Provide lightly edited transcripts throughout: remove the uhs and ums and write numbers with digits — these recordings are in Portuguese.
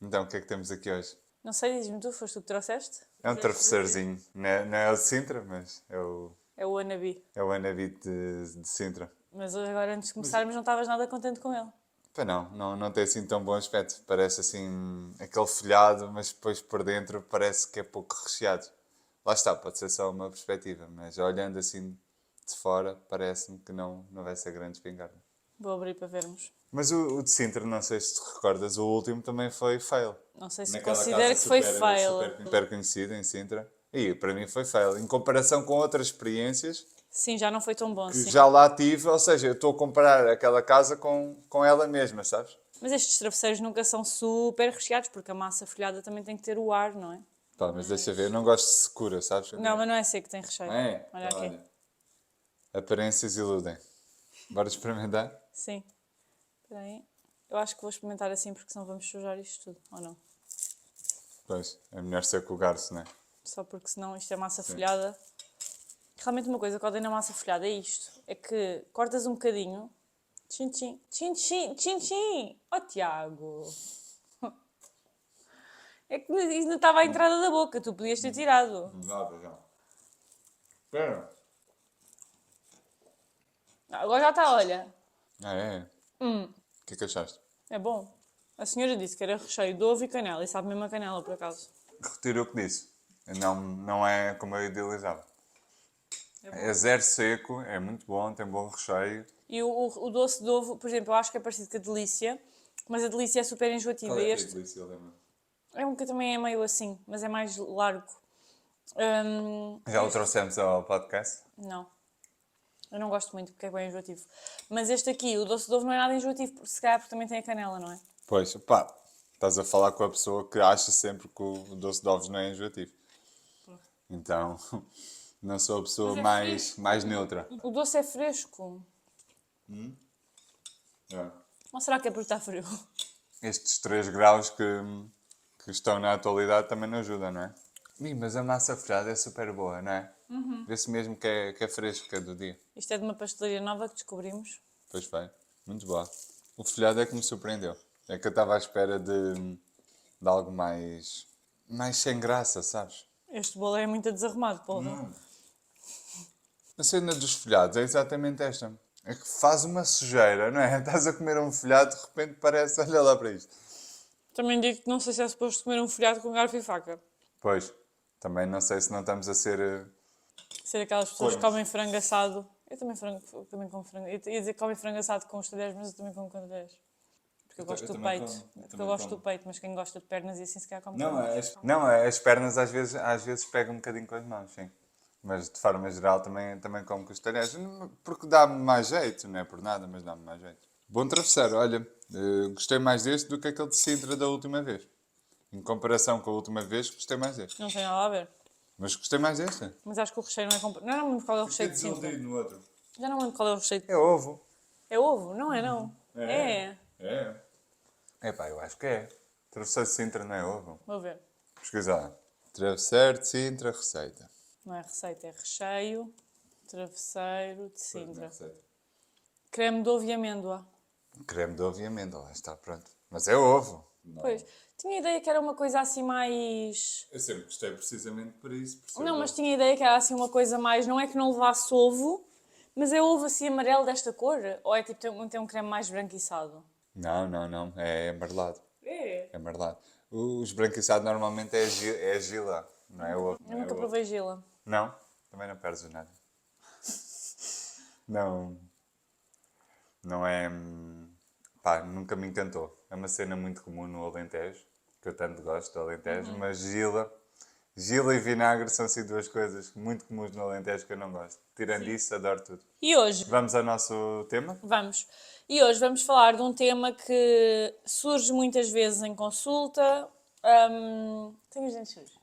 Então, o que é que temos aqui hoje? Não sei, diz-me tu, foste tu que trouxeste? É um travesseirozinho. Não é o de Sintra, mas É o Anabi. é o Anabite de Sintra. Mas hoje, agora, antes de começarmos, não estavas nada contente com ele. Pá, não tem assim tão bom aspecto. Parece assim aquele folhado, mas depois por dentro parece que é pouco recheado. Lá está, pode ser só uma perspectiva, mas olhando assim de fora, parece-me que não vai ser grande espingarda. Vou abrir para vermos. Mas o de Sintra, não sei se te recordas, o último também foi fail. Não sei se Naquela considero casa que foi super, fail. super conhecida em Sintra. E para mim foi fail. Em comparação com outras experiências Sim, já não foi tão bom, que sim. já lá tive, ou seja, eu estou a comparar aquela casa com ela mesma, sabes? Mas estes travesseiros nunca são super recheados, porque a massa folhada também tem que ter o ar, não é? Pá, mas deixa ver, eu não gosto de secura, sabes? Não, mas não é seco, tem recheio. É? Olha Então, aqui. olha. Aparências iludem. Bora experimentar? Sim. Espera aí. Eu acho que vou experimentar assim, porque senão vamos sujar isto tudo, ou não? Pois, é melhor ser com o garço, não é? Só porque senão isto é massa folhada. Realmente uma coisa que eu odeio na massa folhada é isto. É que cortas um bocadinho. Tchim, tchim, tchim, tchim, tchim, tchim. Oh, Tiago. É que isto não estava à entrada da boca. Tu podias ter tirado. Não dá para já. Espera. Agora já está, olha. Ah, é? O que é que achaste? É bom. A senhora disse que era recheio de ovo e canela. E sabe mesmo a canela, por acaso. Retiro o que disse. Não é como eu idealizava. É bom. É zero seco, é muito bom, tem bom recheio. E o doce de ovo, por exemplo, eu acho que é parecido com a delícia. Mas a delícia é super enjoativa. E este delícia, lembra? é um que também é meio assim, mas é mais largo. Já o trouxemos ao podcast? Não. Eu não gosto muito porque é bem enjoativo. Mas este aqui, o doce de ovo, não é nada enjoativo, se calhar porque também tem a canela, não é? Pois, pá, estás a falar com a pessoa que acha sempre que o doce de ovos não é enjoativo. Então, não sou a pessoa Mas é mais neutra. O doce é fresco. É. Ou será que é porque está frio? Estes 3 graus que estão na atualidade também não ajudam, não é? Mas a massa folhada é super boa, não é? Vê-se mesmo que é fresca do dia. Isto é de uma pastelaria nova que descobrimos. Pois vai, muito boa. O folhado é que me surpreendeu. É que eu estava à espera de algo mais sem graça, sabes? Este bolo é muito desarrumado, porra. A cena dos folhados é exatamente esta. É que faz uma sujeira, não é? Estás a comer um folhado, de repente parece, olha lá para isto. Também digo que não sei se é suposto comer um folhado com garfo e faca. Pois, também não sei se não estamos a ser... Ser aquelas pessoas que Cones. comem frango assado. Eu também como frango. Eu ia dizer que comem frango assado com os talheres, mas eu também como com talheres. Porque eu gosto do peito. Porque eu gosto do peito, mas quem gosta de pernas e assim se calhar come com mãos. Não, as pernas às vezes pegam um bocadinho com as mãos, sim. Mas de forma geral também como com os talheres. Porque dá-me mais jeito, não é por nada, mas dá-me mais jeito. Bom travesseiro, olha, gostei mais deste do que aquele de Sintra da última vez. Em comparação com a última vez, gostei mais deste. Não tem nada a ver. Mas gostei mais deste. Mas acho que o recheio não é comp... Não lembro qual é o recheio de Sintra. no outro. Já não lembro qual é o recheio de... É ovo. É ovo? Não é, não. É. É. Epá, eu acho que é. Travesseiro de Sintra não é ovo. Vou ver. Pesquisa lá. Travesseiro de Sintra, receita. Não é receita, é recheio. Travesseiro de Sintra. Receita. Creme de ovo e amêndoa. Creme de ovo e amêndoa, lá está, pronto. Mas é ovo. Não. Pois. Tinha a ideia que era uma coisa assim mais... Eu sempre gostei precisamente por isso. Por ser Não, mas ovo. tinha a ideia que era assim uma coisa mais... Não é que não levasse ovo, mas é ovo assim amarelo desta cor? Ou é tipo tem um creme mais branquiçado? Não. É amarelado. É. É amarelado. O esbranquiçado normalmente é gila, não é ovo. Eu nunca provei gila. Não, também não perdes nada. Não. Não é. Pá, nunca me encantou. É uma cena muito comum no Alentejo, que eu tanto gosto do Alentejo, mas gila e vinagre são assim duas coisas muito comuns no Alentejo que eu não gosto. Tirando isso, adoro tudo. E hoje? Vamos ao nosso tema? Vamos. E hoje vamos falar de um tema que surge muitas vezes em consulta. Tenho os dentes sujos.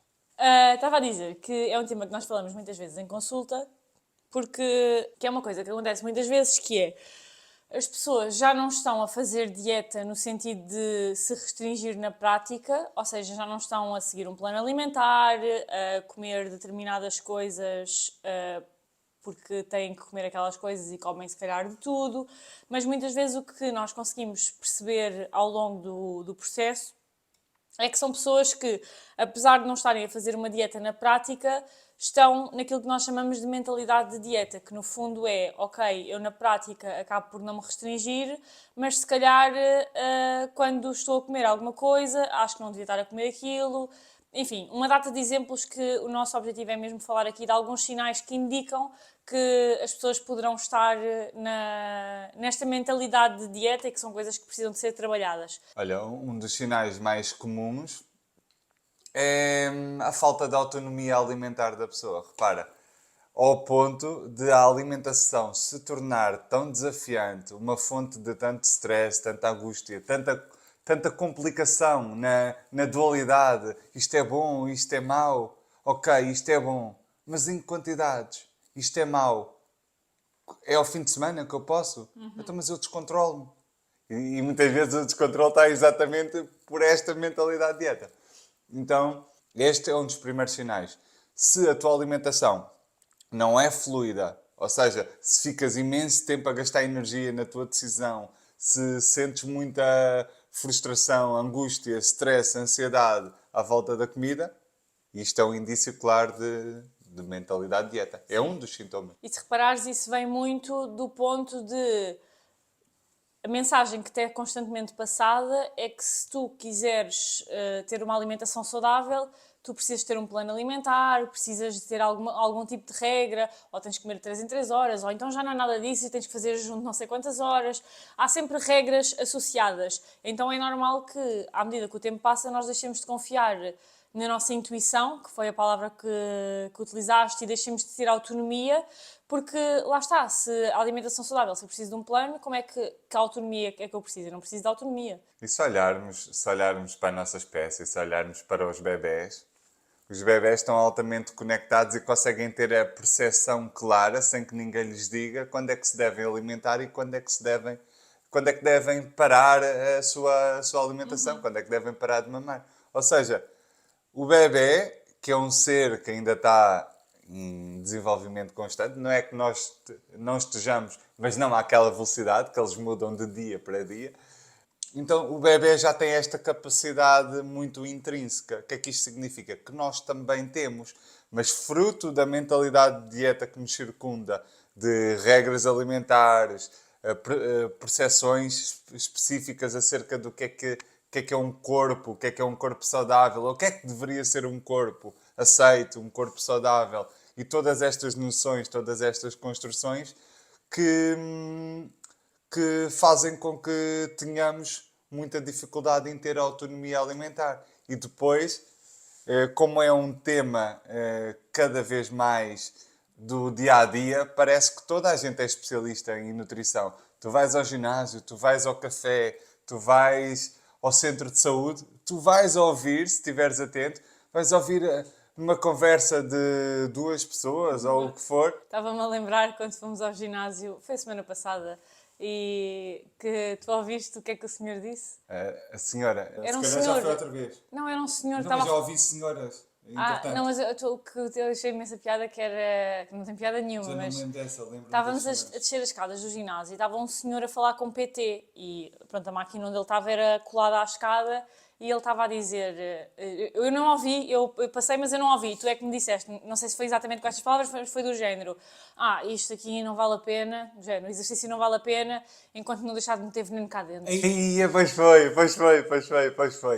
Estava a dizer que é um tema que nós falamos muitas vezes em consulta, porque que é uma coisa que acontece muitas vezes, que é as pessoas já não estão a fazer dieta no sentido de se restringir na prática, ou seja, já não estão a seguir um plano alimentar, a comer determinadas coisas porque têm que comer aquelas coisas e comem se calhar de tudo, mas muitas vezes o que nós conseguimos perceber ao longo do processo é que são pessoas que, apesar de não estarem a fazer uma dieta na prática, estão naquilo que nós chamamos de mentalidade de dieta, que no fundo é, ok, eu na prática acabo por não me restringir, mas se calhar quando estou a comer alguma coisa, acho que não devia estar a comer aquilo. Enfim, uma data de exemplos que o nosso objetivo é mesmo falar aqui de alguns sinais que indicam que as pessoas poderão estar nesta mentalidade de dieta e que são coisas que precisam de ser trabalhadas. Olha, um dos sinais mais comuns é a falta de autonomia alimentar da pessoa. Repara, ao ponto de a alimentação se tornar tão desafiante, uma fonte de tanto stress, tanta angústia, tanta complicação na dualidade. Isto é bom, isto é mau. Ok, isto é bom, mas em quantidades. Isto é mau. É ao fim de semana que eu posso? Então, mas eu descontrolo-me. E muitas vezes o descontrole está exatamente por esta mentalidade de dieta. Então, este é um dos primeiros sinais. Se a tua alimentação não é fluida, ou seja, se ficas imenso tempo a gastar energia na tua decisão, se sentes muita frustração, angústia, stress, ansiedade à volta da comida, isto é um indício claro de mentalidade de dieta. É um dos sintomas. E se reparares, isso vem muito do ponto de... A mensagem que te é constantemente passada é que se tu quiseres ter uma alimentação saudável, tu precisas ter um plano alimentar, precisas de ter algum tipo de regra, ou tens que comer 3 em 3 horas, ou então já não é nada disso e tens que fazer jejum de não sei quantas horas. Há sempre regras associadas. Então é normal que, à medida que o tempo passa, nós deixemos de confiar na nossa intuição, que foi a palavra que utilizaste, e deixemos de ter autonomia, porque lá está, se a alimentação saudável, se eu preciso de um plano, como é que autonomia é que eu preciso? Eu não preciso de autonomia. E se olharmos para a nossa espécie, se olharmos para os bebés estão altamente conectados e conseguem ter a percepção clara, sem que ninguém lhes diga, quando é que se devem alimentar e quando é que devem parar a sua alimentação, quando é que devem parar de mamar. Ou seja, o bebé, que é um ser que ainda está em desenvolvimento constante, não é que nós não estejamos, mas não àquela velocidade, que eles mudam de dia para dia. Então o bebê já tem esta capacidade muito intrínseca. O que é que isto significa? Que nós também temos, mas fruto da mentalidade de dieta que nos circunda, de regras alimentares, percepções específicas acerca do que é um corpo, o que é um corpo saudável, ou o que é que deveria ser um corpo aceito, um corpo saudável, e todas estas noções, todas estas construções que, que fazem com que tenhamos muita dificuldade em ter autonomia alimentar. E depois, como é um tema cada vez mais do dia a dia, parece que toda a gente é especialista em nutrição. Tu vais ao ginásio, tu vais ao café, tu vais ao centro de saúde, tu vais ouvir, se estiveres atento, vais ouvir uma conversa de 2 pessoas ou o que for. Estava-me a lembrar quando fomos ao ginásio, foi a semana passada, e que tu ouviste o que é que o senhor disse? A senhora, Era um se calhar senhor. já foi outra vez. Não, era um senhor que Não, mas estava... já ouvi senhoras. não, mas o que eu achei imensa piada que era... que não tem piada nenhuma, Já não mas... me lembro dessa, lembro-me Estávamos das a senhoras. descer as escadas do ginásio e estava um senhor a falar com o PT e pronto, a máquina onde ele estava era colada à escada e ele estava a dizer, eu não ouvi, eu passei mas eu não ouvi, tu é que me disseste, não sei se foi exatamente com estas palavras, mas foi do género, isto aqui não vale a pena, género, o exercício não vale a pena enquanto não deixar de meter veneno cá dentro. Ia, pois foi,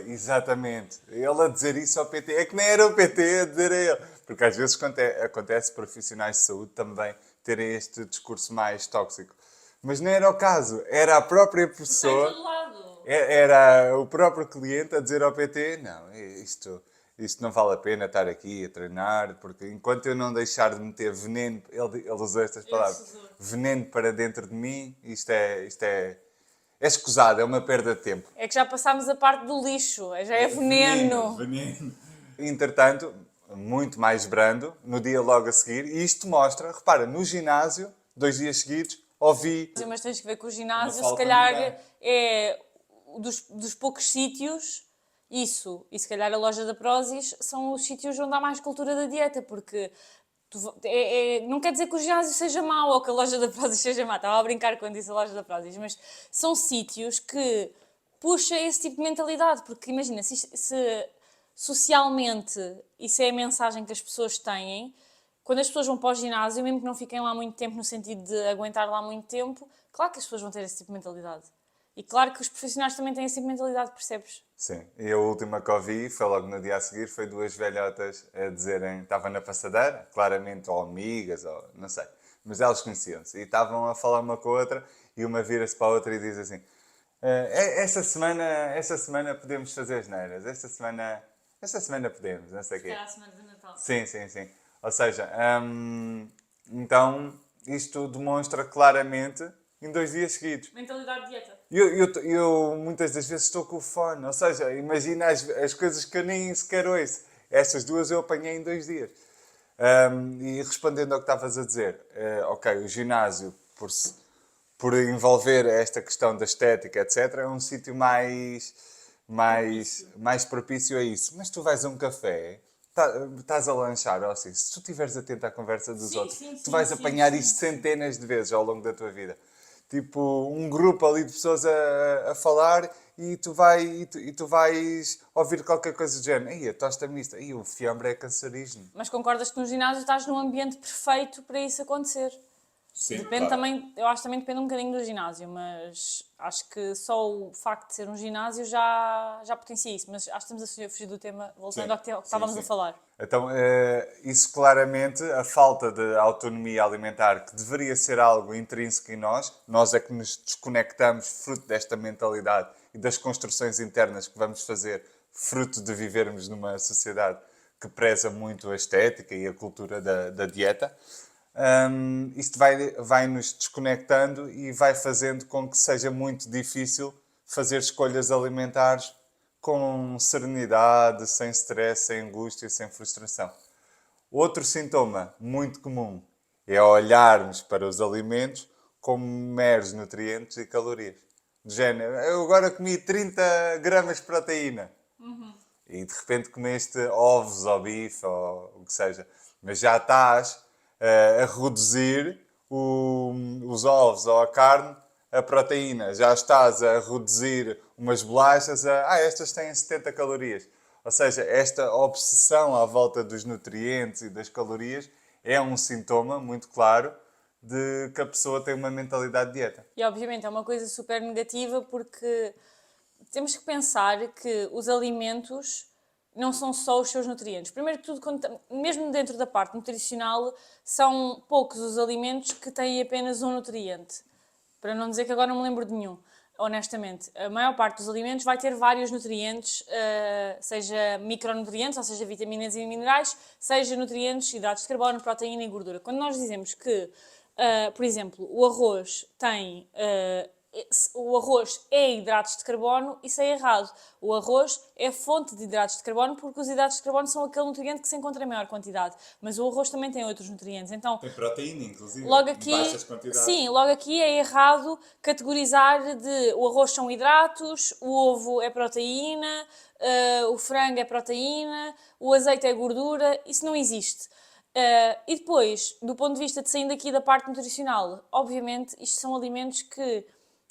exatamente. Ele a dizer isso ao PT, é que nem era o PT a dizer a ele. Porque às vezes acontece profissionais de saúde também terem este discurso mais tóxico. Mas não era o caso, era a própria pessoa, lado. era o próprio cliente a dizer ao PT, não, isto não vale a pena estar aqui a treinar, porque enquanto eu não deixar de meter veneno, ele usou estas palavras, veneno para dentro de mim, isto é escusado, é uma perda de tempo. É que já passámos a parte do lixo, já é veneno. Veneno. Entretanto, muito mais brando, no dia logo a seguir, e isto mostra, repara, no ginásio, 2 dias seguidos, ouvi... Mas tens que ver que o ginásio, Não se falta calhar, ninguém. é dos poucos sítios, isso, e se calhar a loja da Prozis são os sítios onde há mais cultura da dieta, porque não quer dizer que o ginásio seja mau ou que a loja da Prozis seja má, estava a brincar quando disse a loja da Prozis, mas são sítios que puxa esse tipo de mentalidade, porque imagina, se socialmente isso é a mensagem que as pessoas têm, quando as pessoas vão para o ginásio, mesmo que não fiquem lá muito tempo, no sentido de aguentar lá muito tempo, claro que as pessoas vão ter esse tipo de mentalidade. E claro que os profissionais também têm esse tipo de mentalidade, percebes? Sim, e a última que ouvi, foi logo no dia a seguir, foi duas velhotas a dizerem, estava na passadeira, claramente, ou amigas, ou não sei, mas elas conheciam-se, e estavam a falar uma com a outra, e uma vira-se para a outra e diz assim, esta semana podemos fazer as neiras, esta semana podemos, não sei o quê. a semana de Natal. Sim, sim, sim. Ou seja, então isto demonstra claramente em 2 dias seguidos. Mentalidade de dieta. Eu muitas das vezes estou com o fone, ou seja, imagina as coisas que eu nem sequer ouço. Estas duas eu apanhei em 2 dias. E respondendo ao que estavas a dizer, ok, o ginásio, por envolver esta questão da estética, etc., é um sítio mais propício a isso. Mas tu vais a um café, estás a lanchar, ou assim, se tu estiveres atento à conversa dos outros, tu vais apanhar isso centenas de vezes ao longo da tua vida. Tipo, um grupo ali de pessoas a falar e tu vais ouvir qualquer coisa do género. Ei, a tosta mista, ei, o fiambre é cancerígeno. Mas concordas que no ginásio estás num ambiente perfeito para isso acontecer? Sim, Depende também, eu acho que também depende um bocadinho do ginásio, mas acho que só o facto de ser um ginásio já potencia isso. Mas acho que estamos a fugir do tema, voltando ao que estávamos a falar. Então, isso claramente, a falta de autonomia alimentar, que deveria ser algo intrínseco em nós é que nos desconectamos fruto desta mentalidade e das construções internas que vamos fazer, fruto de vivermos numa sociedade que preza muito a estética e a cultura da dieta. Isto vai nos desconectando e vai fazendo com que seja muito difícil fazer escolhas alimentares com serenidade, sem stress, sem angústia, sem frustração. Outro sintoma muito comum é olharmos para os alimentos como meros nutrientes e calorias. De género, eu agora comi 30 gramas de proteína. E de repente comeste ovos ou bife ou o que seja. Mas já estás a reduzir os ovos ou a carne a proteína. Já estás a reduzir umas bolachas estas têm 70 calorias. Ou seja, esta obsessão à volta dos nutrientes e das calorias é um sintoma muito claro de que a pessoa tem uma mentalidade de dieta. E obviamente é uma coisa super negativa porque temos que pensar que os alimentos não são só os seus nutrientes. Primeiro de tudo, mesmo dentro da parte nutricional, são poucos os alimentos que têm apenas um nutriente. Para não dizer que agora não me lembro de nenhum, honestamente. A maior parte dos alimentos vai ter vários nutrientes, seja micronutrientes, ou seja, vitaminas e minerais, seja nutrientes, hidratos de carbono, proteína e gordura. Quando nós dizemos que, por exemplo, o arroz é hidratos de carbono, isso é errado. O arroz é fonte de hidratos de carbono porque os hidratos de carbono são aquele nutriente que se encontra em maior quantidade. Mas o arroz também tem outros nutrientes. Então, Tem proteína, inclusive, logo aqui, em baixas quantidades. sim, logo aqui é errado categorizar de o arroz são hidratos, o ovo é proteína, o frango é proteína, o azeite é gordura. Isso não existe. E depois, do ponto de vista de saindo aqui da parte nutricional, obviamente isto são alimentos que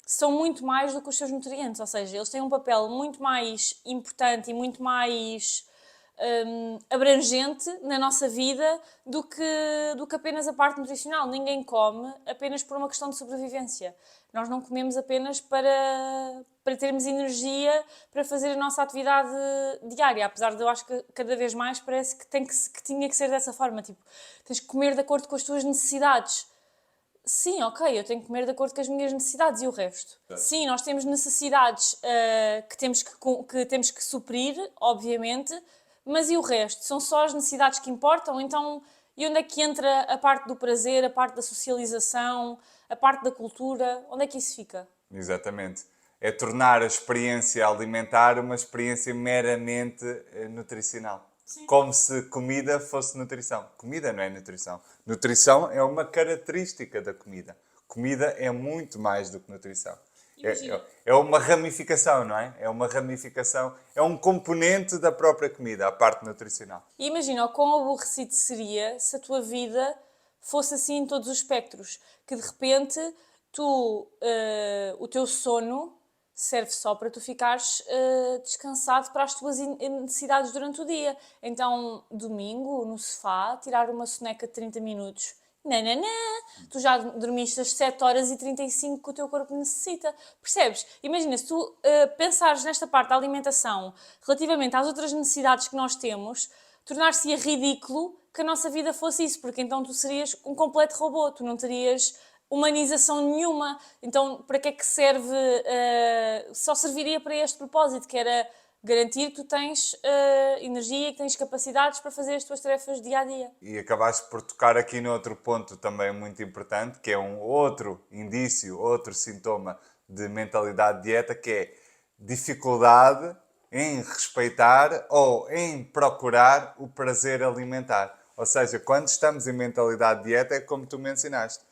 são muito mais do que os seus nutrientes, ou seja, eles têm um papel muito mais importante e muito mais abrangente na nossa vida do que apenas a parte nutricional. Ninguém come apenas por uma questão de sobrevivência. Nós não comemos apenas para termos energia para fazer a nossa atividade diária, apesar de eu acho que cada vez mais parece que tinha que ser dessa forma, tipo, tens que comer de acordo com as tuas necessidades. Sim, ok, eu tenho que comer de acordo com as minhas necessidades e o resto. Sim, nós temos necessidades que temos que suprir, obviamente, mas e o resto? São só as necessidades que importam? Então, e onde é que entra a parte do prazer, a parte da socialização, a parte da cultura? Onde é que isso fica? Exatamente. É tornar a experiência alimentar uma experiência meramente nutricional. Sim. Como se comida fosse nutrição. Comida não é nutrição. Nutrição é uma característica da comida. Comida é muito mais do que nutrição. É uma ramificação, não é? É uma ramificação, é um componente da própria comida, a parte nutricional. E imagina o quão aborrecido seria se a tua vida fosse assim em todos os espectros. Que de repente o teu sono serve só para tu ficares descansado para as tuas necessidades durante o dia. Então, domingo, no sofá, tirar uma soneca de 30 minutos. Nananã, tu já dormiste as 7 horas e 35 que o teu corpo necessita. Percebes? Imagina, se tu pensares nesta parte da alimentação relativamente às outras necessidades que nós temos, tornar-se-ia ridículo que a nossa vida fosse isso, porque então tu serias um completo robô, tu não terias humanização nenhuma. Então, para que é que serve? Só serviria para este propósito, que era garantir que tu tens energia e que tens capacidades para fazer as tuas tarefas dia a dia. E acabaste por tocar aqui noutro ponto também muito importante, que é um outro indício, outro sintoma de mentalidade de dieta, que é dificuldade em respeitar ou em procurar o prazer alimentar. Ou seja, quando estamos em mentalidade de dieta, é como tu mencionaste.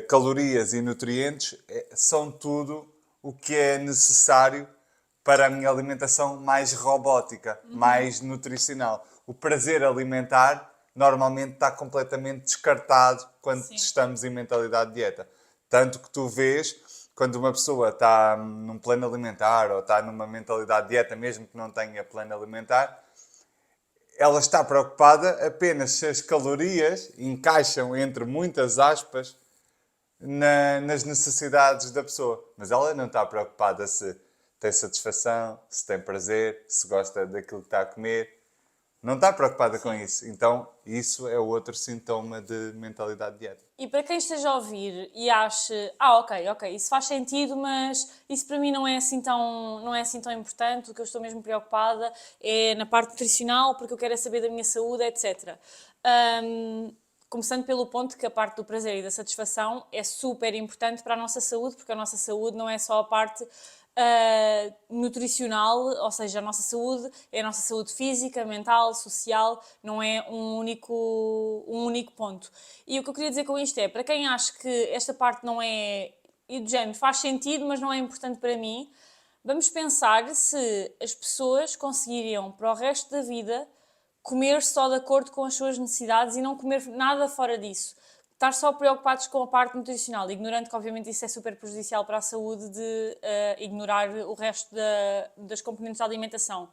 Calorias e nutrientes são tudo o que é necessário para a minha alimentação mais robótica, mais nutricional. O prazer alimentar normalmente está completamente descartado quando estamos em mentalidade de dieta. Tanto que tu vês, quando uma pessoa está num plano alimentar ou está numa mentalidade de dieta, mesmo que não tenha plano alimentar, ela está preocupada apenas se as calorias encaixam, entre muitas aspas, nas necessidades da pessoa. Mas ela não está preocupada se tem satisfação, se tem prazer, se gosta daquilo que está a comer. Não está preocupada com isso. Então, isso é outro sintoma de mentalidade de dieta. E para quem esteja a ouvir e ache, ok, isso faz sentido, mas isso para mim não é assim tão importante, o que eu estou mesmo preocupada é na parte nutricional, porque eu quero é saber da minha saúde, etc. Começando pelo ponto que a parte do prazer e da satisfação é super importante para a nossa saúde, porque a nossa saúde não é só a parte nutricional, ou seja, a nossa saúde é a nossa saúde física, mental, social, não é um único ponto. E o que eu queria dizer com isto é, para quem acha que esta parte não é, e do género, faz sentido, mas não é importante para mim, vamos pensar se as pessoas conseguiriam, para o resto da vida, comer só de acordo com as suas necessidades e não comer nada fora disso. Estar só preocupados com a parte nutricional, ignorando que obviamente isso é super prejudicial para a saúde de ignorar o resto das componentes da alimentação.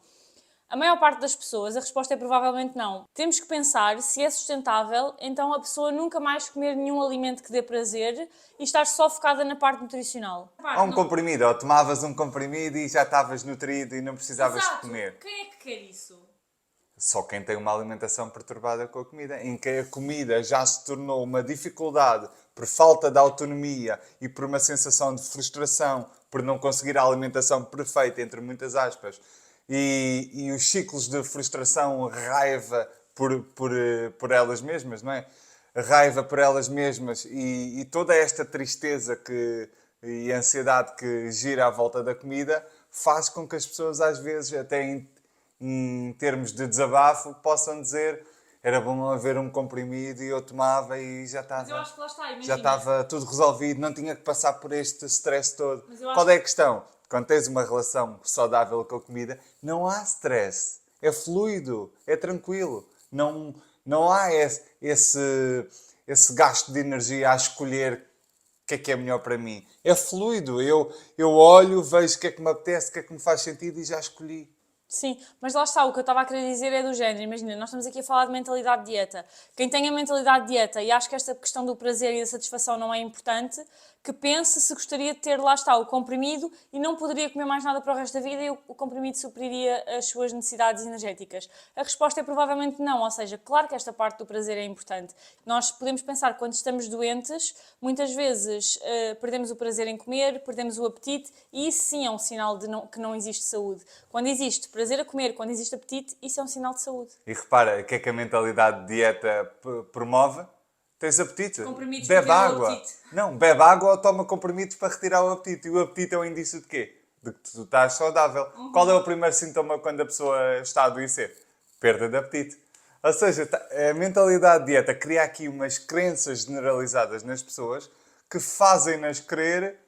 A maior parte das pessoas, a resposta é provavelmente não. Temos que pensar se é sustentável, então a pessoa nunca mais comer nenhum alimento que dê prazer e estar só focada na parte nutricional. Ou um comprimido, ou tomavas um comprimido e já estavas nutrido e não precisavas de comer. Quem é que quer isso? Só quem tem uma alimentação perturbada com a comida, em que a comida já se tornou uma dificuldade por falta de autonomia e por uma sensação de frustração, por não conseguir a alimentação perfeita, entre muitas aspas, e os ciclos de frustração, raiva por elas mesmas, não é? Raiva por elas mesmas e toda esta tristeza e ansiedade que gira à volta da comida faz com que as pessoas às vezes até em termos de desabafo, possam dizer era bom haver um comprimido e eu tomava e já estava, Mas eu acho que lá está, imagina. já estava tudo resolvido, não tinha que passar por este stress todo. Mas eu acho Qual é a questão? Quando tens uma relação saudável com a comida, não há stress. É fluido, é tranquilo. Não há esse gasto de energia a escolher o que é melhor para mim. É fluido. Eu olho, vejo o que é que me apetece, o que é que me faz sentido e já escolhi. Sim, mas lá está, o que eu estava a querer dizer é do género. Imagina, nós estamos aqui a falar de mentalidade de dieta. Quem tem a mentalidade de dieta e acha que esta questão do prazer e da satisfação não é importante, que pense se gostaria de ter, lá está, o comprimido e não poderia comer mais nada para o resto da vida e o comprimido supriria as suas necessidades energéticas. A resposta é provavelmente não, ou seja, claro que esta parte do prazer é importante. Nós podemos pensar que quando estamos doentes, muitas vezes perdemos o prazer em comer, perdemos o apetite e isso sim é um sinal de que não existe saúde. Quando existe prazer a comer, quando existe apetite, isso é um sinal de saúde. E repara, o que é que a mentalidade de dieta promove? Tens apetite. Comprimidos Bebe para tirar o água. apetite. Não, bebe água ou toma comprimidos para retirar o apetite. E o apetite é um indício de quê? De que tu estás saudável. Qual é o primeiro sintoma quando a pessoa está a adoecer? Perda de apetite. Ou seja, a mentalidade de dieta cria aqui umas crenças generalizadas nas pessoas que fazem-nas crer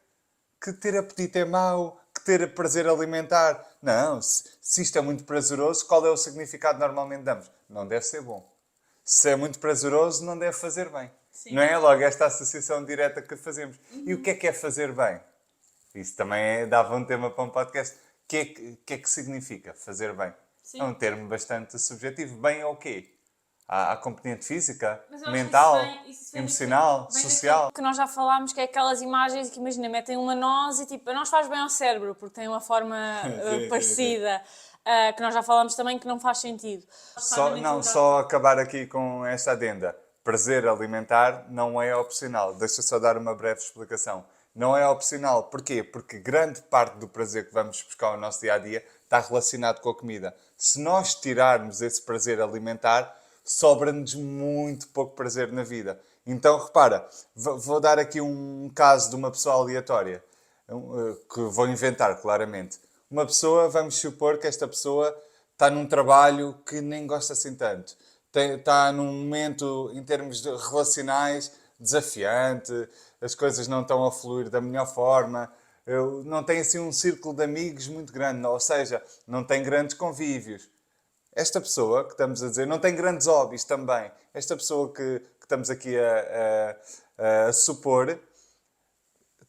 que ter apetite é mau, que ter prazer alimentar. Não, se isto é muito prazeroso, qual é o significado que normalmente damos? Não deve ser bom. Se é muito prazeroso, não deve fazer bem. Sim. Não é logo esta associação direta que fazemos. E o que é fazer bem? Isso também dava um tema para um podcast. O que é que significa fazer bem? Sim. É um termo bastante subjetivo. Bem é o quê? Há componente física, Mas eu acho que mental, isso vem emocional, vem social. que nós já falámos, que é aquelas imagens que, imagina, metem uma noz e tipo, a nós faz bem ao cérebro, porque tem uma forma Sim, sim, sim. parecida, que nós já falámos também que não faz sentido. Só acabar aqui com esta adenda. Prazer alimentar não é opcional. Deixa só dar uma breve explicação. Não é opcional. Porquê? Porque grande parte do prazer que vamos buscar no nosso dia a dia está relacionado com a comida. Se nós tirarmos esse prazer alimentar, sobra-nos muito pouco prazer na vida. Então, repara, vou dar aqui um caso de uma pessoa aleatória, que vou inventar, claramente. Uma pessoa, vamos supor que esta pessoa está num trabalho que nem gosta assim tanto. Está num momento, em termos relacionais, desafiante, as coisas não estão a fluir da melhor forma, não tem assim um círculo de amigos muito grande, ou seja, não tem grandes convívios. Esta pessoa que estamos a dizer não tem grandes hobbies também. Esta pessoa que estamos aqui a supor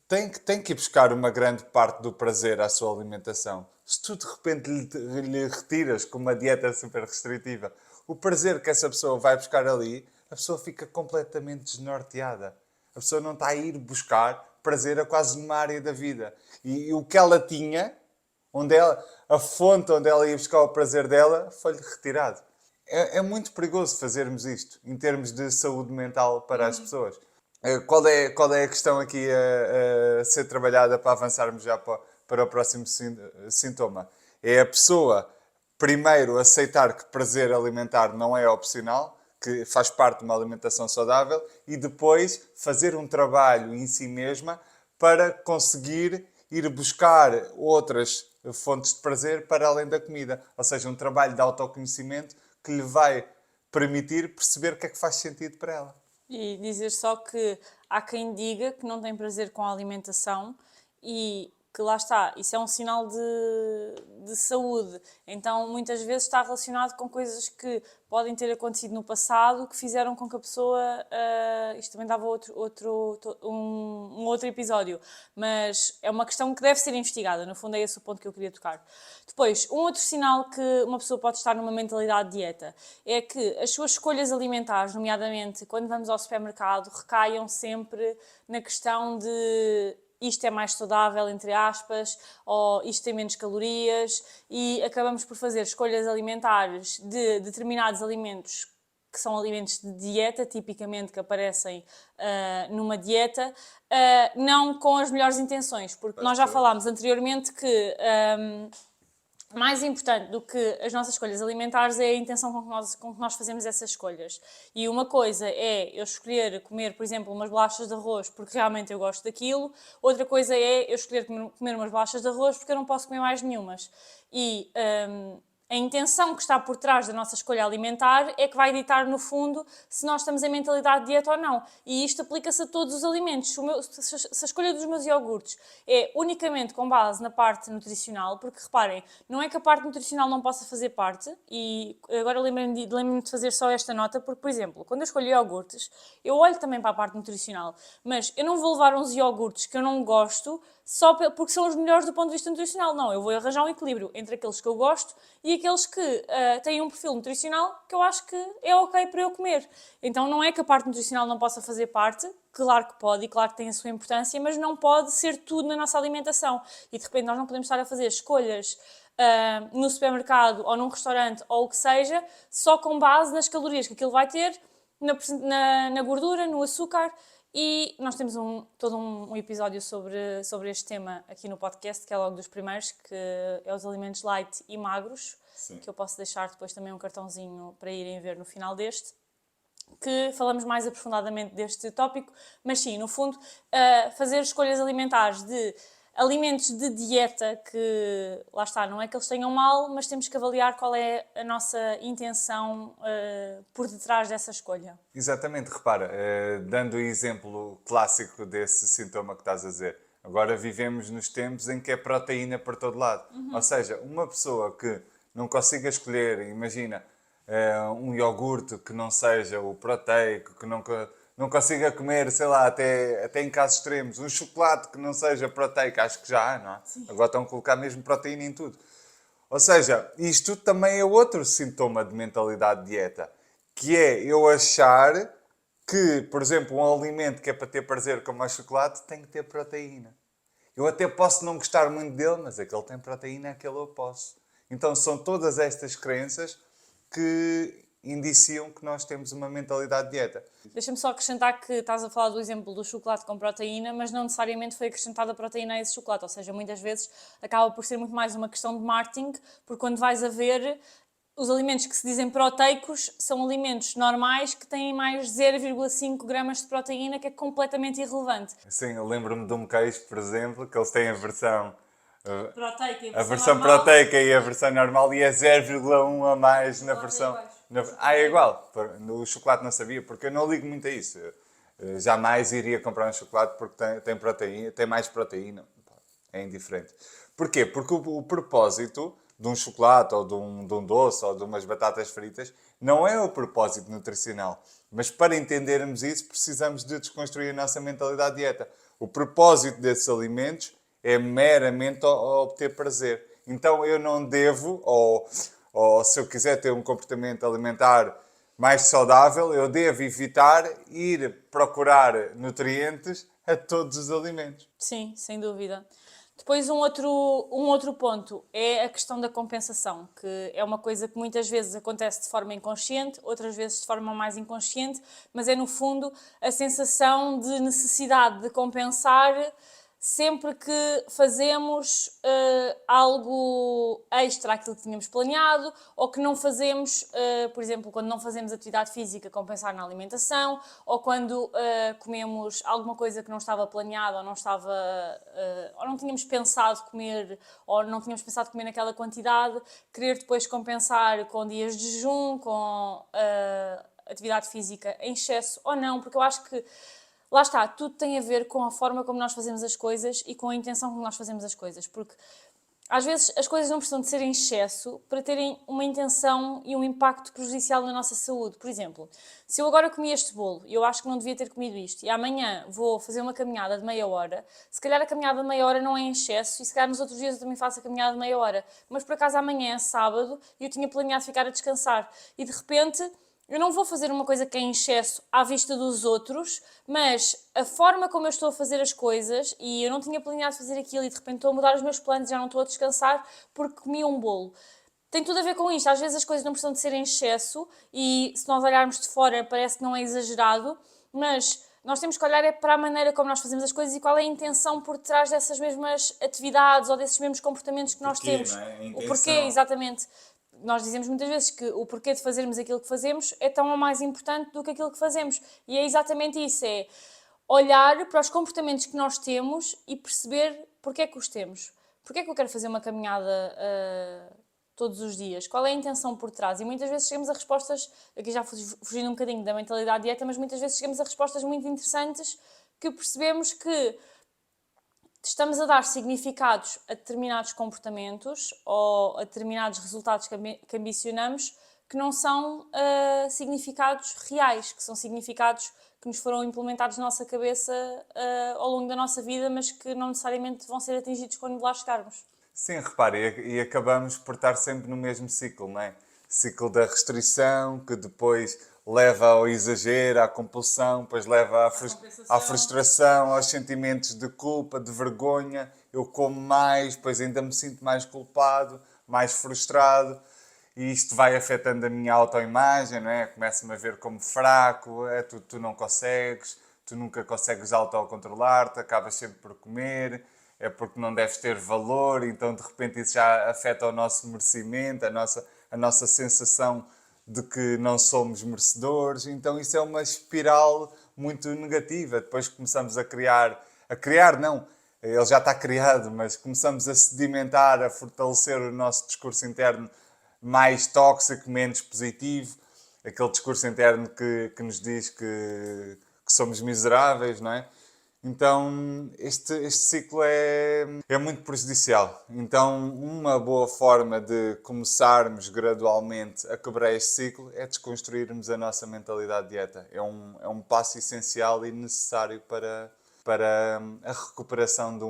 tem que ir buscar uma grande parte do prazer à sua alimentação. Se tu de repente lhe retiras com uma dieta super restritiva o prazer que essa pessoa vai buscar ali, a pessoa fica completamente desnorteada. A pessoa não está a ir buscar prazer a quase numa área da vida. E o que ela tinha, a fonte onde ela ia buscar o prazer dela, foi-lhe retirado. É muito perigoso fazermos isto em termos de saúde mental para as pessoas. Qual é a questão aqui a ser trabalhada para avançarmos já para o próximo sintoma? É a pessoa primeiro aceitar que prazer alimentar não é opcional, que faz parte de uma alimentação saudável, e depois fazer um trabalho em si mesma para conseguir ir buscar outras fontes de prazer para além da comida. Ou seja, um trabalho de autoconhecimento que lhe vai permitir perceber o que é que faz sentido para ela. E dizer só que há quem diga que não tem prazer com a alimentação e que lá está, isso é um sinal de saúde. Então, muitas vezes está relacionado com coisas que podem ter acontecido no passado que fizeram com que a pessoa. Isto também dava um outro episódio, mas é uma questão que deve ser investigada. No fundo, é esse o ponto que eu queria tocar. Depois, um outro sinal que uma pessoa pode estar numa mentalidade de dieta é que as suas escolhas alimentares, nomeadamente quando vamos ao supermercado, recaiam sempre na questão de isto é mais saudável, entre aspas, ou isto tem menos calorias, e acabamos por fazer escolhas alimentares de determinados alimentos que são alimentos de dieta, tipicamente que aparecem numa dieta, não com as melhores intenções, porque nós já falámos anteriormente que mais importante do que as nossas escolhas alimentares é a intenção com que nós fazemos essas escolhas. E uma coisa é eu escolher comer, por exemplo, umas bolachas de arroz porque realmente eu gosto daquilo, outra coisa é eu escolher comer umas bolachas de arroz porque eu não posso comer mais nenhumas. E a intenção que está por trás da nossa escolha alimentar é que vai ditar, no fundo, se nós estamos em mentalidade de dieta ou não. E isto aplica-se a todos os alimentos. Se a escolha dos meus iogurtes é unicamente com base na parte nutricional, porque reparem, não é que a parte nutricional não possa fazer parte, e agora lembrem-me de fazer só esta nota, porque, por exemplo, quando eu escolho iogurtes, eu olho também para a parte nutricional, mas eu não vou levar uns iogurtes que eu não gosto só porque são os melhores do ponto de vista nutricional. Não, eu vou arranjar um equilíbrio entre aqueles que eu gosto e aqueles que têm um perfil nutricional que eu acho que é ok para eu comer. Então não é que a parte nutricional não possa fazer parte, claro que pode e claro que tem a sua importância, mas não pode ser tudo na nossa alimentação. E de repente nós não podemos estar a fazer escolhas no supermercado ou num restaurante ou o que seja, só com base nas calorias que aquilo vai ter, na gordura, no açúcar. E nós temos todo um episódio sobre este tema aqui no podcast, que é logo dos primeiros, que é os alimentos light e magros, Sim. que eu posso deixar depois também um cartãozinho para irem ver no final deste, que falamos mais aprofundadamente deste tópico, mas sim, no fundo, fazer escolhas alimentares de alimentos de dieta que, lá está, não é que eles tenham mal, mas temos que avaliar qual é a nossa intenção por detrás dessa escolha. Exatamente, repara, dando o exemplo clássico desse sintoma que estás a dizer, agora vivemos nos tempos em que é proteína por todo lado. Ou seja, uma pessoa que não consiga escolher, imagina, um iogurte que não seja o proteico, que não não consiga comer, sei lá, até em casos extremos, um chocolate que não seja proteico, acho que já há, não é? Sim. Agora estão a colocar mesmo proteína em tudo. Ou seja, isto também é outro sintoma de mentalidade de dieta, que é eu achar que, por exemplo, um alimento que é para ter prazer como o chocolate tem que ter proteína. Eu até posso não gostar muito dele, mas aquele tem proteína, aquele eu posso. Então são todas estas crenças que indiciam que nós temos uma mentalidade de dieta. Deixa-me só acrescentar que estás a falar do exemplo do chocolate com proteína, mas não necessariamente foi acrescentada proteína a esse chocolate. Ou seja, muitas vezes acaba por ser muito mais uma questão de marketing, porque quando vais a ver, os alimentos que se dizem proteicos são alimentos normais que têm mais 0,5 gramas de proteína, que é completamente irrelevante. Sim, eu lembro-me de um queijo, por exemplo, que eles têm a versão Proteica e a versão proteica e a versão normal e é 0,1 a mais na versão. É igual. No chocolate não sabia, porque eu não ligo muito a isso. Jamais iria comprar um chocolate porque tem proteína, tem mais proteína. É indiferente. Porquê? Porque o propósito de um chocolate ou de um doce ou de umas batatas fritas não é o propósito nutricional. Mas para entendermos isso, precisamos de desconstruir a nossa mentalidade de dieta. O propósito desses alimentos é meramente obter prazer. Então eu não devo, ou se eu quiser ter um comportamento alimentar mais saudável, eu devo evitar ir procurar nutrientes a todos os alimentos. Sim, sem dúvida. Depois um outro ponto é a questão da compensação, que é uma coisa que muitas vezes acontece de forma inconsciente, outras vezes de forma mais inconsciente, mas é no fundo a sensação de necessidade de compensar sempre que fazemos algo extra àquilo que tínhamos planeado ou que não fazemos, por exemplo, quando não fazemos atividade física, compensar na alimentação, ou quando comemos alguma coisa que não estava planeada ou não estava, ou não tínhamos pensado comer, ou não tínhamos pensado comer naquela quantidade, querer depois compensar com dias de jejum, com atividade física em excesso ou não, porque eu acho que lá está, tudo tem a ver com a forma como nós fazemos as coisas e com a intenção como nós fazemos as coisas, porque às vezes as coisas não precisam de ser em excesso para terem uma intenção e um impacto prejudicial na nossa saúde. Por exemplo, se eu agora comi este bolo e eu acho que não devia ter comido isto e amanhã vou fazer uma caminhada de meia hora, se calhar a caminhada de meia hora não é em excesso e se calhar nos outros dias eu também faço a caminhada de meia hora, mas por acaso amanhã é sábado e eu tinha planeado ficar a descansar e de repente eu não vou fazer uma coisa que é em excesso à vista dos outros, mas a forma como eu estou a fazer as coisas, e eu não tinha planeado fazer aquilo e de repente estou a mudar os meus planos e já não estou a descansar porque comi um bolo. Tem tudo a ver com isto. Às vezes as coisas não precisam de ser em excesso e se nós olharmos de fora parece que não é exagerado, mas nós temos que olhar para a maneira como nós fazemos as coisas e qual é a intenção por trás dessas mesmas atividades ou desses mesmos comportamentos que nós temos. Não é? O porquê, exatamente. Nós dizemos muitas vezes que o porquê de fazermos aquilo que fazemos é tão ou mais importante do que aquilo que fazemos. E é exatamente isso, é olhar para os comportamentos que nós temos e perceber porquê é que os temos. Porquê é que eu quero fazer uma caminhada todos os dias? Qual é a intenção por trás? E muitas vezes chegamos a respostas, aqui já fugindo um bocadinho da mentalidade dieta, mas muitas vezes chegamos a respostas muito interessantes que percebemos que estamos a dar significados a determinados comportamentos ou a determinados resultados que ambicionamos que não são significados reais, que são significados que nos foram implementados na nossa cabeça ao longo da nossa vida, mas que não necessariamente vão ser atingidos quando lá chegarmos. Sim, repare, e acabamos por estar sempre no mesmo ciclo, não é? Ciclo da restrição, que depois leva ao exagero, à compulsão, depois leva à frustração, aos sentimentos de culpa, de vergonha. Eu como mais, depois ainda me sinto mais culpado, mais frustrado. E isto vai afetando a minha autoimagem, não é? Começo-me a ver como fraco, tu não consegues, tu nunca consegues autocontrolar-te, acabas sempre por comer, é porque não deves ter valor, então de repente isso já afeta o nosso merecimento, a nossa sensação de que não somos merecedores, então isso é uma espiral muito negativa. Depois começamos a criar não, ele já está criado, mas começamos a sedimentar, a fortalecer o nosso discurso interno mais tóxico, menos positivo, aquele discurso interno que nos diz que somos miseráveis, não é? Então, este ciclo é muito prejudicial. Então, uma boa forma de começarmos gradualmente a quebrar este ciclo é desconstruirmos a nossa mentalidade de dieta. É um passo essencial e necessário para a recuperação de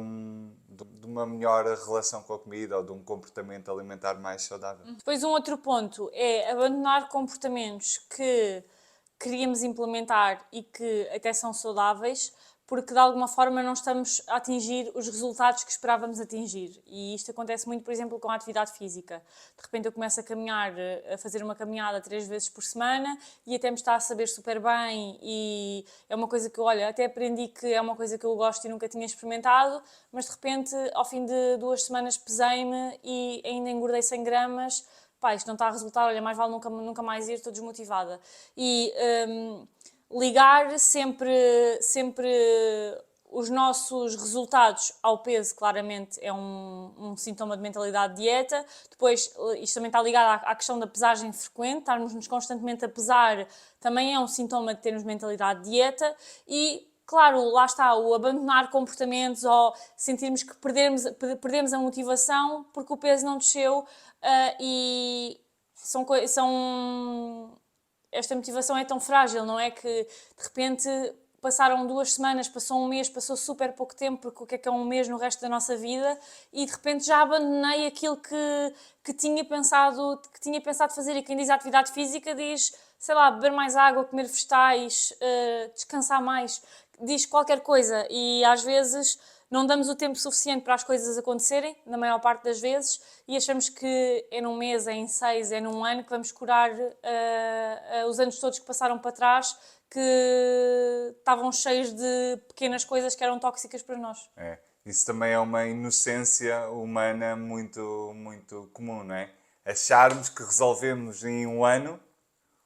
uma melhor relação com a comida ou de um comportamento alimentar mais saudável. Depois, um outro ponto é abandonar comportamentos que queríamos implementar e que até são saudáveis, porque de alguma forma não estamos a atingir os resultados que esperávamos atingir. E isto acontece muito, por exemplo, com a atividade física. De repente eu começo a caminhar, a fazer uma caminhada 3 vezes por semana e até me está a saber super bem e é uma coisa que eu, olha, até aprendi que é uma coisa que eu gosto e nunca tinha experimentado, mas de repente, ao fim de 2 semanas pesei-me e ainda engordei 100 gramas. Pá, isto não está a resultar, olha, mais vale nunca mais ir, estou desmotivada. E ligar sempre os nossos resultados ao peso, claramente, é um sintoma de mentalidade de dieta. Depois, isto também está ligado à questão da pesagem frequente, estarmos-nos constantemente a pesar também é um sintoma de termos mentalidade de dieta. E, claro, lá está, o abandonar comportamentos ou sentirmos que perdemos a motivação porque o peso não desceu e esta motivação é tão frágil, não é? Que de repente passaram 2 semanas, passou um mês, passou super pouco tempo, porque o que é um mês no resto da nossa vida, e de repente já abandonei aquilo que tinha pensado fazer. E quem diz atividade física diz, sei lá, beber mais água, comer vegetais, descansar mais, diz qualquer coisa. E às vezes não damos o tempo suficiente para as coisas acontecerem, na maior parte das vezes, e achamos que é num mês, é em 6, é num ano que vamos curar os anos todos que passaram para trás, que estavam cheios de pequenas coisas que eram tóxicas para nós. É. Isso também é uma inocência humana muito comum, não é? Acharmos que resolvemos em um ano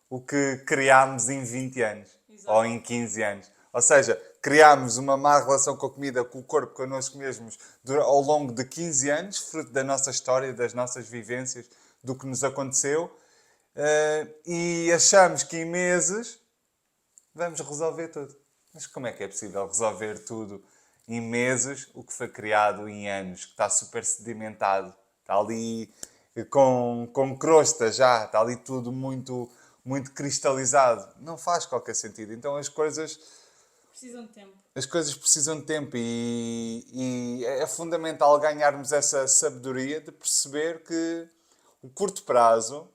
o que criámos em 20 anos. Exato. Ou em 15 anos. Ou seja, criámos uma má relação com a comida, com o corpo, connosco mesmos ao longo de 15 anos, fruto da nossa história, das nossas vivências, do que nos aconteceu, e achamos que em meses vamos resolver tudo. Mas como é que é possível resolver tudo em meses o que foi criado em anos, que está super sedimentado, está ali com crosta já, está ali tudo muito cristalizado? Não faz qualquer sentido. Então as coisas precisam de tempo. As coisas precisam de tempo e é fundamental ganharmos essa sabedoria de perceber que o curto prazo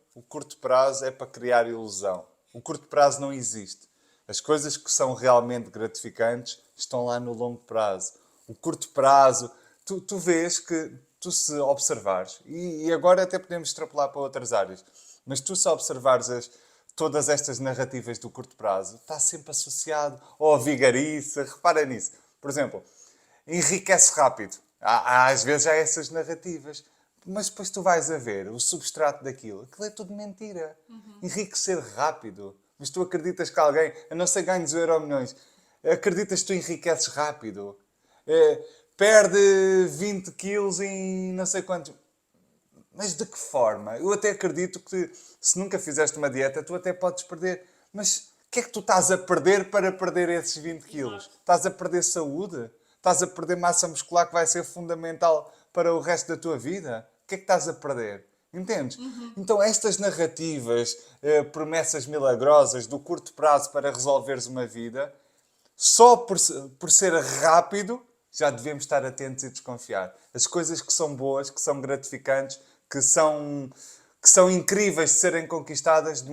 é para criar ilusão. O curto prazo não existe. As coisas que são realmente gratificantes estão lá no longo prazo. O curto prazo, tu vês que, tu se observares, e agora até podemos extrapolar para outras áreas, mas tu se observares todas estas narrativas do curto prazo, está sempre associado à vigarice. Repara nisso. Por exemplo, enriquece rápido. Às vezes há essas narrativas. Mas depois tu vais a ver o substrato daquilo. Aquilo é tudo mentira. Enriquecer rápido. Mas tu acreditas que alguém, a não ser ganhos Euromilhões, acreditas que tu enriqueces rápido. Perde 20 quilos em não sei quanto. Mas de que forma? Eu até acredito que se nunca fizeste uma dieta, tu até podes perder. Mas o que é que tu estás a perder para perder esses 20 quilos? Exato. Estás a perder saúde? Estás a perder massa muscular que vai ser fundamental para o resto da tua vida? O que é que estás a perder? Entendes? Então estas narrativas, promessas milagrosas do curto prazo para resolveres uma vida, só por ser rápido, já devemos estar atentos e desconfiar. As coisas que são boas, que são gratificantes, que são incríveis de serem conquistadas,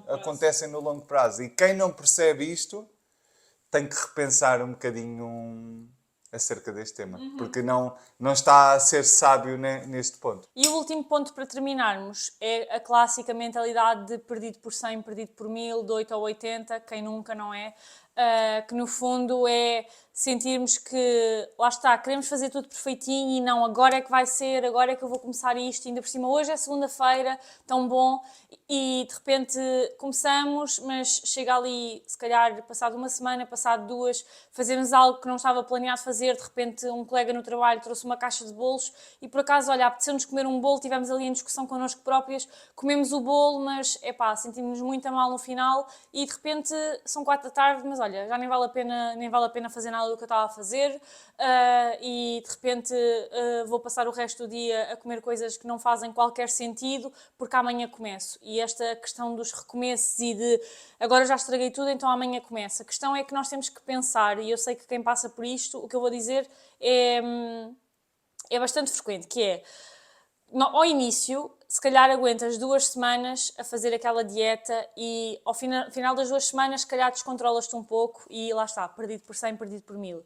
acontecem no longo prazo. E quem não percebe isto tem que repensar um bocadinho acerca deste tema, porque não está a ser sábio neste ponto. E o último ponto para terminarmos é a clássica mentalidade de perdido por 100, perdido por 1000, de 8 a 80, quem nunca, não é? Que no fundo é sentirmos que, lá está, queremos fazer tudo perfeitinho e não, agora é que vai ser, agora é que eu vou começar isto, ainda por cima hoje é segunda-feira, tão bom, e de repente começamos, mas chega ali, se calhar passado uma semana, passado 2, fazemos algo que não estava planeado fazer, de repente um colega no trabalho trouxe uma caixa de bolos e por acaso, olha, apeteceu-nos comer um bolo, tivemos ali em discussão connosco próprias, comemos o bolo, mas, sentimos-nos muito a mal no final e de repente são 4 da tarde, mas olha, já nem vale a pena fazer nada do que eu estava a fazer e de repente vou passar o resto do dia a comer coisas que não fazem qualquer sentido porque amanhã começo. E esta questão dos recomeços e de agora já estraguei tudo, então amanhã começo. A questão é que nós temos que pensar, e eu sei que quem passa por isto, o que eu vou dizer é bastante frequente, que é, ao início, se calhar aguentas 2 semanas a fazer aquela dieta e ao final das 2 semanas, se calhar descontrolas-te um pouco e lá está, perdido por 100, perdido por 1000.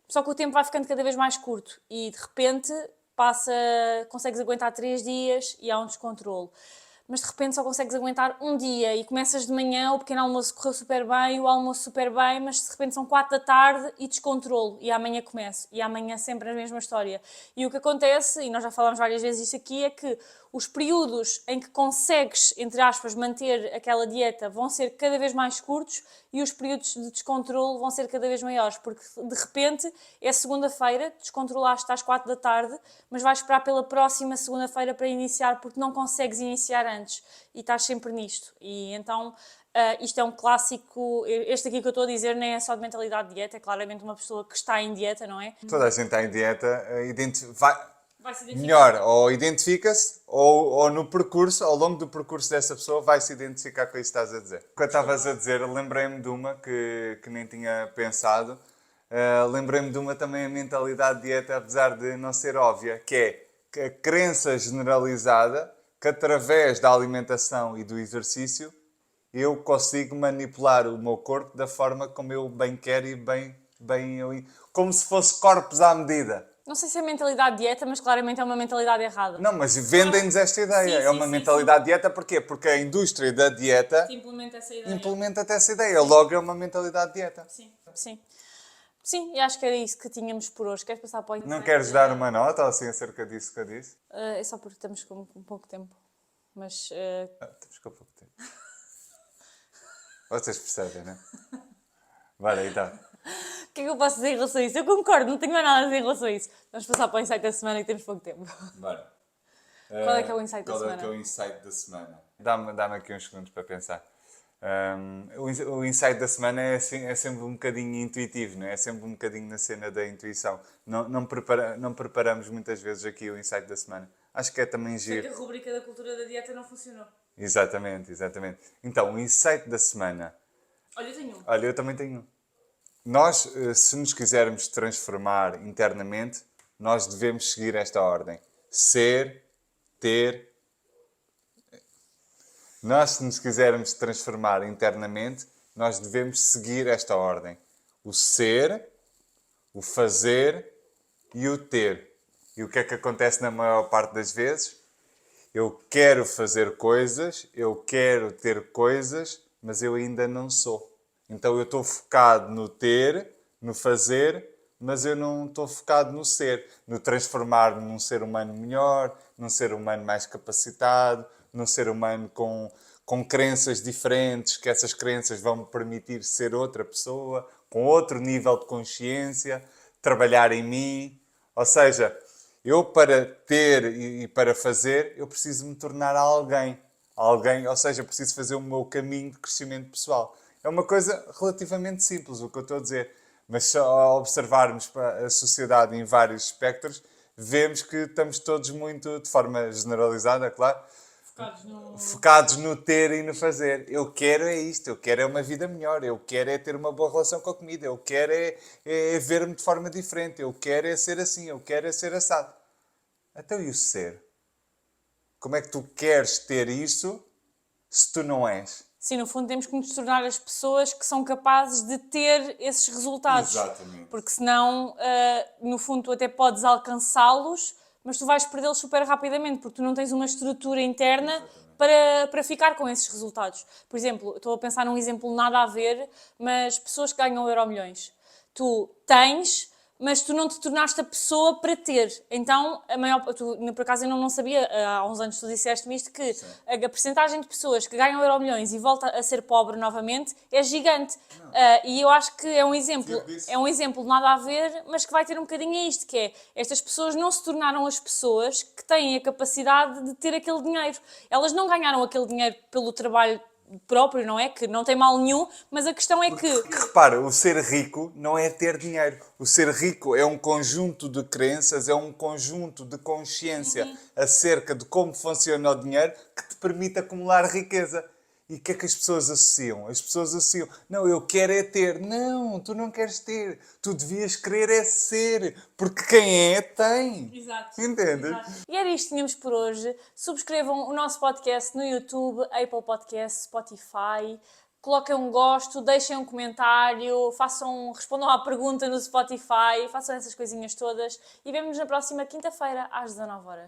Só que o tempo vai ficando cada vez mais curto e de repente consegues aguentar 3 dias e há um descontrole. Mas de repente só consegues aguentar um dia e começas de manhã, o pequeno almoço correu super bem, o almoço super bem, mas de repente são 4 da tarde e descontrolo e amanhã começo. E amanhã sempre a mesma história. E o que acontece, e nós já falámos várias vezes isso aqui, é que os períodos em que consegues, entre aspas, manter aquela dieta vão ser cada vez mais curtos e os períodos de descontrole vão ser cada vez maiores, porque de repente é segunda-feira, descontrolaste às 4 da tarde, mas vais esperar pela próxima segunda-feira para iniciar, porque não consegues iniciar antes e estás sempre nisto. E então isto é um clássico, este aqui que eu estou a dizer nem é só de mentalidade de dieta, é claramente uma pessoa que está em dieta, não é? Toda a gente está em dieta, Vai se identificar. melhor, ou identifica-se, ou no percurso, ao longo do percurso dessa pessoa, vai se identificar com isso que estás a dizer. Quando estavas a dizer, lembrei-me de uma que nem tinha pensado. Lembrei-me de uma também, a mentalidade de dieta, apesar de não ser óbvia, que é a crença generalizada que através da alimentação e do exercício eu consigo manipular o meu corpo da forma como eu bem quero e como se fosse corpos à medida. Não sei se é mentalidade de dieta, mas claramente é uma mentalidade errada. Não, mas vendem-nos esta ideia. Sim, É uma sim, mentalidade de dieta, porquê? Porque a indústria da dieta Implementa essa ideia. implementa-te essa ideia. Logo é uma mentalidade de dieta. Sim, sim. Sim, e acho que era isso que tínhamos por hoje. Queres passar para o Não queres dar uma nota assim acerca disso que eu disse? É só porque estamos com pouco tempo. Mas Temos com pouco tempo. Vocês percebem, não é? Vai então. o que é que eu posso dizer em relação a isso? Eu concordo, não tenho mais nada a dizer em relação a isso. Vamos passar para o insight da semana e temos pouco tempo. Bora. Qual é que é o insight da semana? Qual é que é o insight da semana? Dá-me aqui uns segundos para pensar. O insight da semana é sempre um bocadinho intuitivo, não é? É sempre um bocadinho na cena da intuição. Não preparamos muitas vezes aqui o insight da semana. Acho que é também Sei giro. que a rubrica da cultura da dieta não funcionou. Exatamente. Então, o insight da semana. Olha, eu tenho um. Olha, eu também tenho um. Nós, se nos quisermos transformar internamente, nós devemos seguir esta ordem. Ser, ter. Nós, se nos quisermos transformar internamente, nós devemos seguir esta ordem. O ser, o fazer e o ter. E o que é que acontece na maior parte das vezes? Eu quero fazer coisas, eu quero ter coisas, mas eu ainda não sou. Então eu estou focado no ter, no fazer, mas eu não estou focado no ser, no transformar-me num ser humano melhor, num ser humano mais capacitado, num ser humano com crenças diferentes, que essas crenças vão me permitir ser outra pessoa, com outro nível de consciência, trabalhar em mim. Ou seja, eu para ter e para fazer, eu preciso me tornar alguém. Ou seja, preciso fazer o meu caminho de crescimento pessoal. É uma coisa relativamente simples o que eu estou a dizer. Mas só ao observarmos a sociedade em vários espectros, vemos que estamos todos muito, de forma generalizada, claro, focados no ter e no fazer. Eu quero é isto, eu quero é uma vida melhor, eu quero é ter uma boa relação com a comida, eu quero é ver-me de forma diferente, eu quero é ser assim, eu quero é ser assado. Então e o ser? Como é que tu queres ter isso se tu não és? Sim, no fundo temos que nos tornar as pessoas que são capazes de ter esses resultados. Exatamente. Porque senão, no fundo, tu até podes alcançá-los, mas tu vais perdê-los super rapidamente, porque tu não tens uma estrutura interna para ficar com esses resultados. Por exemplo, estou a pensar num exemplo nada a ver, mas pessoas que ganham Euromilhões. Tu tens, mas tu não te tornaste a pessoa para ter. Então, por acaso eu não sabia, há uns anos tu disseste-me isto, que a percentagem de pessoas que ganham Euromilhões e volta a ser pobre novamente é gigante. E eu acho que é um exemplo nada a ver, mas que vai ter um bocadinho a isto, que é, estas pessoas não se tornaram as pessoas que têm a capacidade de ter aquele dinheiro. Elas não ganharam aquele dinheiro pelo trabalho próprio, não é? Que não tem mal nenhum, mas a questão é que... Repara, o ser rico não é ter dinheiro. O ser rico é um conjunto de crenças, é um conjunto de consciência acerca de como funciona o dinheiro que te permite acumular riqueza. E o que é que as pessoas associam? As pessoas associam, não, eu quero é ter. Não, tu não queres ter. Tu devias querer é ser. Porque quem é, tem. Exato. Entendes? E era isto que tínhamos por hoje. Subscrevam o nosso podcast no YouTube, Apple Podcast, Spotify. Coloquem um gosto, deixem um comentário, respondam à pergunta no Spotify, façam essas coisinhas todas. E vemo-nos na próxima quinta-feira, às 19 horas.